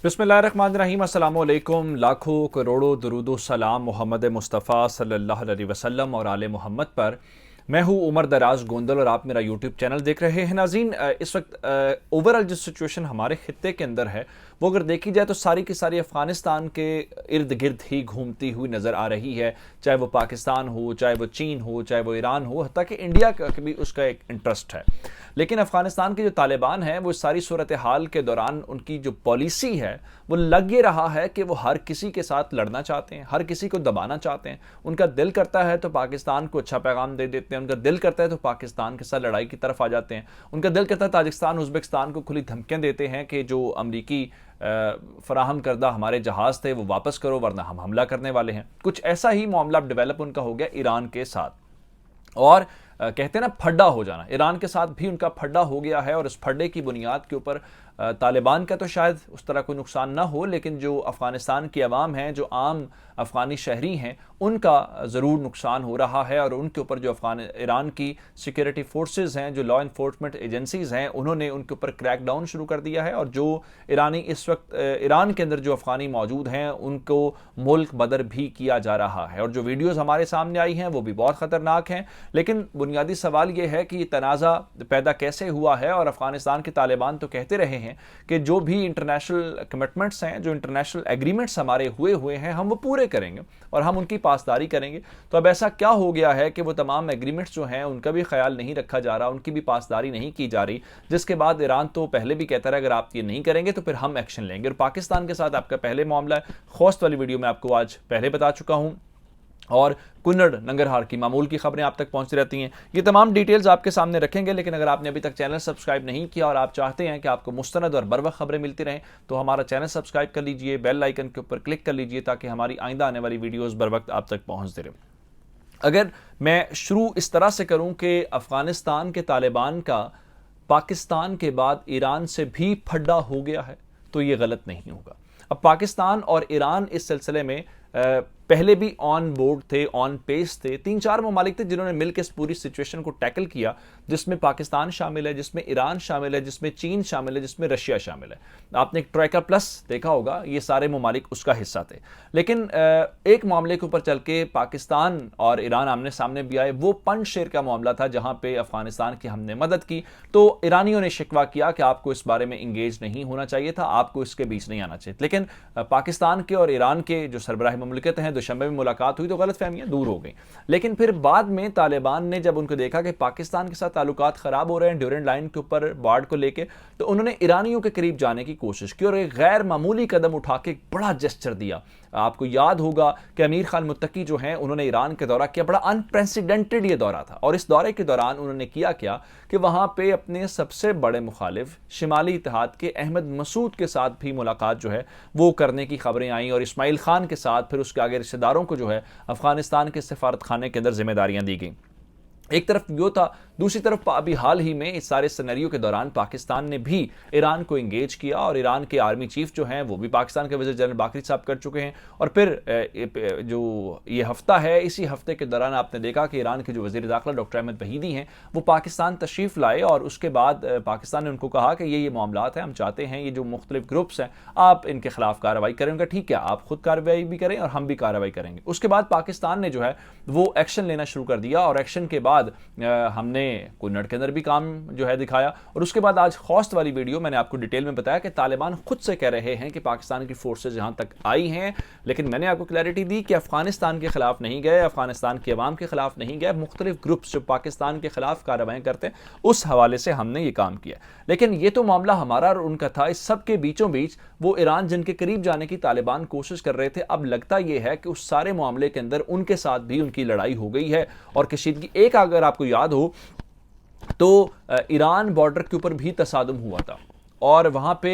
बिस्मिल्लाहिर्रहमानिर्रहीम, अस्सलामु अलैकुम। लाखों करोड़ों दुरूदो सलाम मोहम्मद मुस्तफ़ा सल्लल्लाहु अलैहि वसल्लम और आले मोहम्मद पर। मैं हूँ उमर दराज गोंदल और आप मेरा यूट्यूब चैनल देख रहे हैं। नाज़रीन, इस वक्त ओवरऑल जो सिचुएशन हमारे खित्ते के अंदर है वो अगर देखी जाए तो सारी की सारी अफ़गानिस्तान के इर्द गिर्द ही घूमती हुई नज़र आ रही है। चाहे वो पाकिस्तान हो, चाहे वो चीन हो, चाहे वो ईरान हो, हत्ता कि इंडिया का भी उसका एक इंटरेस्ट है। लेकिन अफ़गानिस्तान के जो तालिबान हैं वो इस सारी सूरत हाल के दौरान उनकी जो पॉलिसी है वो लग ये रहा है कि वो हर किसी के साथ लड़ना चाहते हैं, हर किसी को दबाना चाहते हैं। उनका दिल करता है तो पाकिस्तान को अच्छा पैगाम दे देते हैं, उनका दिल करता है तो पाकिस्तान के साथ लड़ाई की तरफ आ जाते हैं, उनका दिल करता है ताजिकिस्तान उज़्बेकिस्तान को खुली धमकियां देते हैं कि जो अमरीकी फराहम करदा हमारे जहाज़ थे वो वापस करो वरना हम हमला करने वाले हैं। कुछ ऐसा ही मामला डेवलप उनका हो गया ईरान के साथ। और कहते हैं ना फड्डा हो जाना, ईरान के साथ भी उनका फड्डा हो गया है। और इस फड्डे की बुनियाद के ऊपर तालिबान का तो शायद उस तरह कोई नुकसान ना हो, लेकिन जो अफ़गानिस्तान की आवाम है, जो आम अफ़गानी शहरी हैं, उनका ज़रूर नुकसान हो रहा है। और उनके ऊपर जो ईरान की सिक्योरिटी फोर्सेस हैं, जो लॉ इन्फोर्समेंट एजेंसीज़ हैं, उन्होंने उनके ऊपर क्रैकडाउन शुरू कर दिया है। और जो ईरानी इस वक्त ईरान के अंदर जो अफ़गानी मौजूद हैं उनको मुल्क बदर भी किया जा रहा है। और जो वीडियोज़ हमारे सामने आई हैं वो भी बहुत ख़तरनाक हैं। लेकिन बुनियादी सवाल ये है कि तनाज़ा पैदा कैसे हुआ है। और अफ़गानिस्तान के तालिबान तो कहते रहे हैं कि जो भी इंटरनेशनल कमिटमेंट्स हैं, जो इंटरनेशनल एग्रीमेंट्स हमारे हुए हैं, हम वो पूरे करेंगे और हम उनकी पासदारी करेंगे। तो अब ऐसा क्या हो गया है कि वो तमाम एग्रीमेंट्स जो हैं उनका भी ख्याल नहीं रखा जा रहा, उनकी भी पासदारी नहीं की जा रही, जिसके बाद ईरान तो पहले भी कहता रहा अगर आप ये नहीं करेंगे तो फिर हम एक्शन लेंगे। और पाकिस्तान के साथ आपका पहले मामला है, खोस्त वाली वीडियो में आपको आज पहले बता चुका हूं। और कुन्नड़ नंगरहार की मामूल की खबरें आप तक पहुंचती रहती हैं। ये तमाम डिटेल्स आपके सामने रखेंगे। लेकिन अगर आपने अभी तक चैनल सब्सक्राइब नहीं किया और आप चाहते हैं कि आपको मुस्तनद और बरवक्त खबरें मिलती रहें तो हमारा चैनल सब्सक्राइब कर लीजिए, बेल आइकन के ऊपर क्लिक कर लीजिए ताकि हमारी आइंदा आने वाली वीडियोज़ बर वक्त आप तक पहुँचते रहें। अगर मैं शुरू इस तरह से करूँ कि अफ़गानिस्तान के तालिबान का पाकिस्तान के बाद ईरान से भी फड्डा हो गया है तो ये गलत नहीं होगा। अब पाकिस्तान और ईरान इस सिलसिले में पहले भी ऑन बोर्ड थे, ऑन पेस थे। 3-4 ममालिक थे जिन्होंने मिलकर इस पूरी सिचुएशन को टैकल किया, जिसमें पाकिस्तान शामिल है, जिसमें ईरान शामिल है, जिसमें चीन शामिल है, जिसमें रशिया शामिल है। आपने एक ट्राइका प्लस देखा होगा, ये सारे ममालिक उसका हिस्सा थे। लेकिन एक मामले के ऊपर चल के पाकिस्तान और ईरान आमने सामने भी आए, वो पंजशेर का मामला था जहां पे अफगानिस्तान की हमने मदद की तो ईरानियों ने शिकवा किया कि आपको इस बारे में इंगेज नहीं होना चाहिए था, आपको इसके बीच नहीं आना चाहिए। लेकिन पाकिस्तान के और ईरान के जो सरबराह मुमलिकत हैं, दुशंबे में मुलाकात हुई तो गलत फहमियां दूर हो गई। लेकिन फिर बाद में तालिबान ने जब उनको देखा कि पाकिस्तान के साथ ताल्लुकात खराब हो रहे हैं ड्यूरेंट लाइन के ऊपर बाढ़ को लेके, तो उन्होंने ईरानियों के करीब जाने की कोशिश की और एक गैर मामूली कदम उठा के एक बड़ा जेस्चर दिया। आपको याद होगा कि अमीर खान मुत्तकी जो हैं उन्होंने ईरान का दौरा किया, बड़ा अनप्रेसिडेंटेड ये दौरा था। और इस दौरे के दौरान उन्होंने किया क्या कि वहां पे अपने सबसे बड़े मुखालिफ शिमाली इत्तेहाद के अहमद मसूद के साथ भी मुलाकात जो है वो करने की खबरें आई और इस्माइल खान के साथ फिर उसके आगे रिश्तेदारों को जो है अफगानिस्तान के सफारत खाने के अंदर जिम्मेदारियां दी गई। एक तरफ यो था, दूसरी तरफ अभी हाल ही में इस सारे सिनेरियो के दौरान पाकिस्तान ने भी ईरान को इंगेज किया और ईरान के आर्मी चीफ जो हैं वो भी पाकिस्तान के वज़ीर जनरल बाकरी साहब कर चुके हैं। और फिर जो ये हफ्ता है, इसी हफ्ते के दौरान आपने देखा कि ईरान के जो वज़ीर दाखिला डॉक्टर अहमद वहीदी हैं वो पाकिस्तान तशरीफ़ लाए और उसके बाद पाकिस्तान ने उनको कहा कि ये मामलात हैं, हम चाहते हैं ये जो मुख्तलिफ ग्रुप्स हैं आप इनके खिलाफ कार्रवाई करें। उनका ठीक है, आप खुद कार्रवाई भी करें और हम भी कार्रवाई करेंगे। उसके बाद पाकिस्तान ने जो है वो एक्शन लेना शुरू कर दिया और एक्शन के बाद हमने कुन्नड़ के अंदर भी काम जो है दिखाया। और उसके बाद आज खोस्त वाली वीडियो मैंने आपको डिटेल में बताया कि तालिबान खुद से कह रहे हैं कि पाकिस्तान की फोर्सेज यहां तक आई हैं, लेकिन मैंने आपको क्लैरिटी दी कि अफगानिस्तान के खिलाफ नहीं गए, अफगानिस्तान की अवाम के खिलाफ नहीं गए, मुख्तलिफ ग्रुप्स जो पाकिस्तान के खिलाफ कार्रवाई करते हैं उस हवाले से हमने ये काम किया। लेकिन ये तो मामला हमारा और उनका था। इस सब के बीचों बीच वो ईरान जिनके करीब जाने की तालिबान कोशिश कर रहे थे, अब लगता यह है कि उस सारे मामले के अंदर उनके साथ भी उनकी लड़ाई हो गई है। और कशीदगी एक, अगर आपको याद हो तो ईरान बॉर्डर के ऊपर भी तसादुम हुआ था और वहाँ पे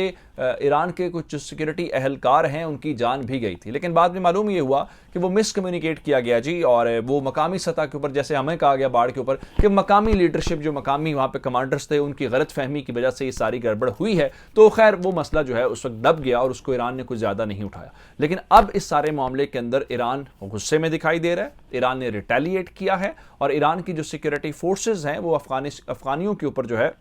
ईरान के कुछ सिक्योरिटी अहलकार हैं उनकी जान भी गई थी। लेकिन बाद में मालूम ये हुआ कि वो मिसकम्युनिकेट किया गया जी, और वो मकामी सतह के ऊपर, जैसे हमें कहा गया बाढ़ के ऊपर कि मकामी लीडरशिप जो मकामी वहाँ पे कमांडर्स थे उनकी गलत फहमी की वजह से ये सारी गड़बड़ हुई है। तो खैर वो मसला जो है उस वक्त दब गया और उसको ईरान ने कुछ ज़्यादा नहीं उठाया। लेकिन अब इस सारे मामले के अंदर ईरान गुस्से में दिखाई दे रहा है, ईरान ने रिटेलिएट किया है और ईरान की जो सिक्योरिटी फोर्सेज हैं वो अफगानियों के ऊपर जो है,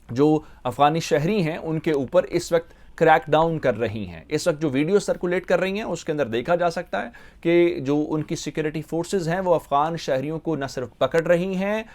जो अफगानी शहरी हैं उनके ऊपर इस वक्त क्रैकडाउन कर रही हैं। इस वक्त जो वीडियो सर्कुलेट कर रही हैं उसके अंदर देखा जा सकता है कि जो उनकी सिक्योरिटी फोर्सेस हैं वो अफगान शहरियों को न सिर्फ पकड़ रही हैं,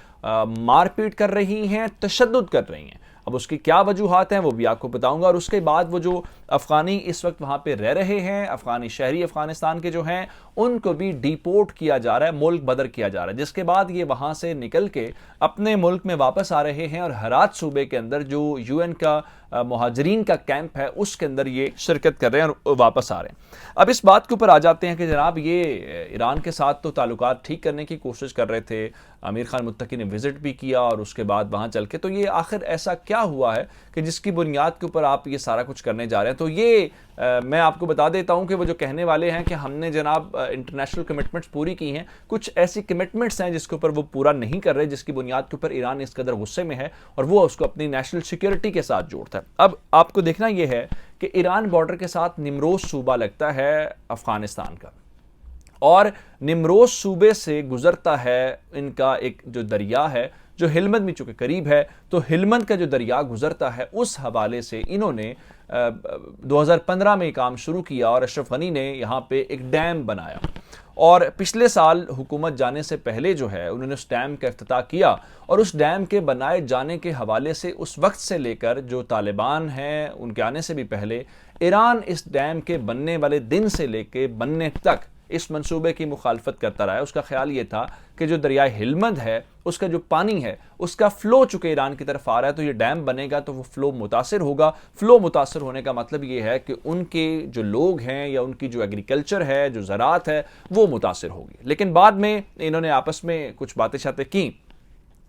मारपीट कर रही हैं, तशद्दुद कर रही हैं। अब उसकी क्या वजूहात हैं वो भी आपको बताऊंगा। और उसके बाद वो जो अफगानी इस वक्त वहां पे रह रहे हैं, अफगानी शहरी अफगानिस्तान के जो हैं, उनको भी डिपोर्ट किया जा रहा है, मुल्क बदर किया जा रहा है, जिसके बाद ये वहां से निकल के अपने मुल्क में वापस आ रहे हैं और हरात सूबे के अंदर जो यूएन का मुहाजिरीन का कैंप है उसके अंदर ये शिरकत कर रहे हैं और वापस आ रहे हैं। अब इस बात के ऊपर आ जाते हैं कि जनाब ये ईरान के साथ तो ताल्लुकात ठीक करने की कोशिश कर रहे थे, आमिर खान मुत्तकी ने विजिट भी किया और उसके बाद वहां चल के, तो ये आखिर ऐसा क्या हुआ है कि जिसकी बुनियाद के ऊपर आप ये सारा कुछ करने जा रहे हैं? तो ये मैं आपको बता देता हूं कि वो जो कहने वाले हैं कि हमने जनाब इंटरनेशनल कमिटमेंट्स पूरी की हैं, कुछ ऐसी कमिटमेंट्स हैं जिसके ऊपर वो पूरा नहीं कर रहे, जिसकी बुनियाद के ऊपर ईरान इस कदर गुस्से में है और वो उसको अपनी नेशनल सिक्योरिटी के साथ जोड़ता है। अब आपको देखना यह है कि ईरान बॉर्डर के साथ निमरोज सूबा लगता है अफगानिस्तान का, और निमरोज सूबे से गुजरता है इनका एक जो दरिया है जो हिलमंद में चूंकि करीब है, तो हिलमंद का जो दरिया गुजरता है उस हवाले से इन्होंने 2015 में काम शुरू किया और अशरफ गनी ने यहाँ पे एक डैम बनाया। और पिछले साल हुकूमत जाने से पहले जो है उन्होंने उस डैम का इफ्तिताह किया, और उस डैम के बनाए जाने के हवाले से उस वक्त से लेकर जो तालिबान हैं उनके आने से भी पहले ईरान इस डैम के बनने वाले दिन से लेकर बनने तक इस मंसूबे की मुखालफत करता रहा है। उसका ख्याल ये था कि जो दरियाए हिलमंद है उसका जो पानी है उसका फ्लो चूंकि ईरान की तरफ आ रहा है, तो ये डैम बनेगा तो वो फ्लो मुतासिर होगा। फ्लो मुतासिर होने का मतलब ये है कि उनके जो लोग हैं या उनकी जो एग्रीकल्चर है, जो ज़राअत है, वो मुतासिर होगी। लेकिन बाद में इन्होंने आपस में कुछ बातें शातें की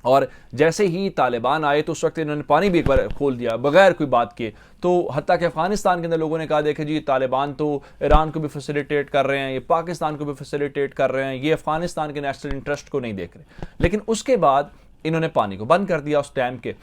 और जैसे ही तालिबान आए तो उस वक्त इन्होंने पानी भी एक बार खोल दिया बगैर कोई बात के। तो हत्ता कि अफगानिस्तान के अंदर लोगों ने कहा देखे जी तालिबान तो ईरान को भी फैसिलिटेट कर रहे हैं, ये पाकिस्तान को भी फैसिलिटेट कर रहे हैं, ये अफगानिस्तान के नेशनल इंटरेस्ट को नहीं देख रहे। लेकिन उसके बाद इन्होंने पानी को बंद कर दिया, उस डैम के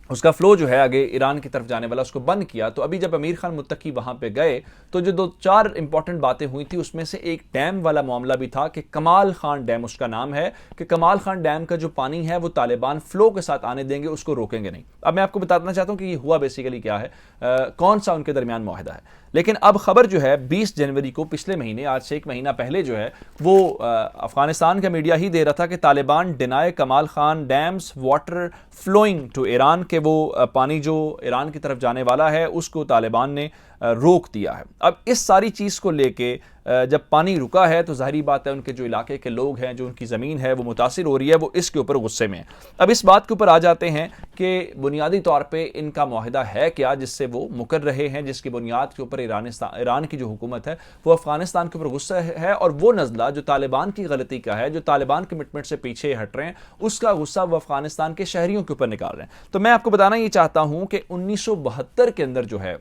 उसका फ्लो जो है आगे ईरान की तरफ जाने वाला उसको बंद किया। तो अभी जब आमिर खान मुत्तकी वहां पे गए तो जो 2-4 इंपॉर्टेंट बातें हुई थी उसमें से एक डैम वाला मामला भी था कि कमाल खान डैम उसका नाम है, कि कमाल खान डैम का जो पानी है वो तालिबान फ्लो के साथ आने देंगे, उसको रोकेंगे नहीं। अब मैं आपको बताना चाहता हूं कि ये हुआ बेसिकली क्या है, कौन सा उनके दरमियान मुआहदा है। लेकिन अब खबर जो है 20 जनवरी को, पिछले महीने, आज से 1 महीना पहले जो है वो अफगानिस्तान का मीडिया ही दे रहा था कि Taliban deny Kamal Khan dams water flowing to Iran, के वो पानी जो ईरान की तरफ जाने वाला है उसको तालिबान ने रोक दिया है। अब इस सारी चीज़ को लेके जब पानी रुका है तो जाहिर बात है उनके जो इलाके के लोग हैं, जो उनकी ज़मीन है वो मुतासिर हो रही है, वो इसके ऊपर गुस्से में है। अब इस बात के ऊपर आ जाते हैं कि बुनियादी तौर पे इनका मुआहदा है क्या जिससे वो मुकर रहे हैं, जिसकी बुनियाद के ऊपर ईरान की जो हुकूमत है वो अफगानिस्तान के ऊपर गुस्सा है, और वो नज़ला जो तालिबान की गलती का है, जो तालिबान कमिटमेंट से पीछे हट रहे हैं, उसका गुस्सा वो अफगानिस्तान के शहरियों के ऊपर निकाल रहे हैं। तो मैं आपको बताना ये चाहता हूँ कि 1972 के अंदर जो है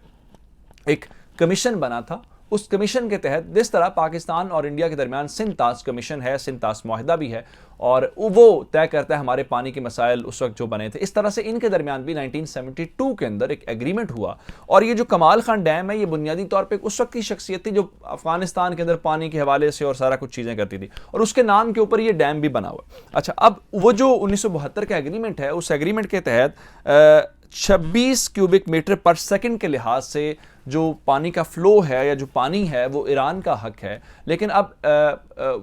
एक कमीशन बना था। उस कमीशन के तहत जिस तरह पाकिस्तान और इंडिया के दरमियान सिंतास कमीशन है, सिंतास मुआहदा भी है, और वो तय करता है हमारे पानी के मसाइल उस वक्त जो बने थे, इस तरह से इनके दरमियान भी 1972 के अंदर एक एग्रीमेंट हुआ। और ये जो कमाल खान डैम है ये बुनियादी तौर पे उस वक्त की शख्सियत थी जो अफगानिस्तान के अंदर पानी के हवाले से और सारा कुछ चीज़ें करती थी, और उसके नाम के ऊपर ये डैम भी बना हुआ। अच्छा, अब वो जो 1972 का एग्रीमेंट है, उस एग्रीमेंट के तहत 26 क्यूबिक मीटर पर सेकंड के लिहाज से जो पानी का फ्लो है या जो पानी है वो ईरान का हक है। लेकिन अब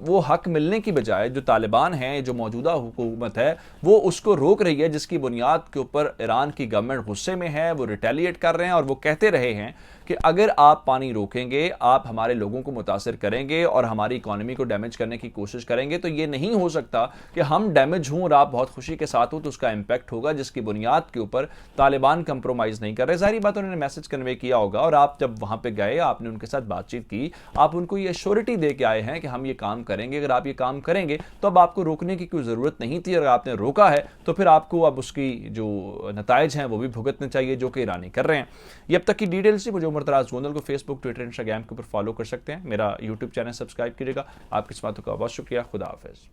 वो हक मिलने की बजाय जो तालिबान हैं, जो मौजूदा हुकूमत है, वो उसको रोक रही है, जिसकी बुनियाद के ऊपर ईरान की गवर्नमेंट गुस्से में है, वो रिटेलिएट कर रहे हैं और वो कहते रहे हैं कि अगर आप पानी रोकेंगे आप हमारे लोगों को मुतासिर करेंगे और हमारी इकॉनमी को डैमेज करने की कोशिश करेंगे। तो ये नहीं हो सकता कि हम डैमेज हों और आप बहुत खुशी के साथ हो, तो उसका इम्पैक्ट होगा, जिसकी बुनियाद के ऊपर तालिबान कंप्रोमाइज़ नहीं कर रहे। सारी बात उन्होंने मैसेज कन्वे किया होगा, और आप जब वहां पे गए, आपने उनके साथ बातचीत की, आप उनको ये श्योरिटी दे के आए हैं कि हम ये काम करेंगे, अगर आप ये काम करेंगे तो अब आपको रोकने की कोई ज़रूरत नहीं थी। अगर आपने रोका है तो फिर आपको अब उसकी जो नताइज हैं वो भी भुगतने चाहिए, जो कि ईरानी कर रहे हैं। ये अब तक की डिटेल्स थी। मुझे उमर दराज गोंदल को फेसबुक, ट्विटर, इंस्टाग्राम के ऊपर फॉलो कर सकते हैं। मेरा यूट्यूब चैनल सब्सक्राइब कीजिएगा। आपकी इस बातों का बहुत शुक्रिया। खुदा हाफिज़।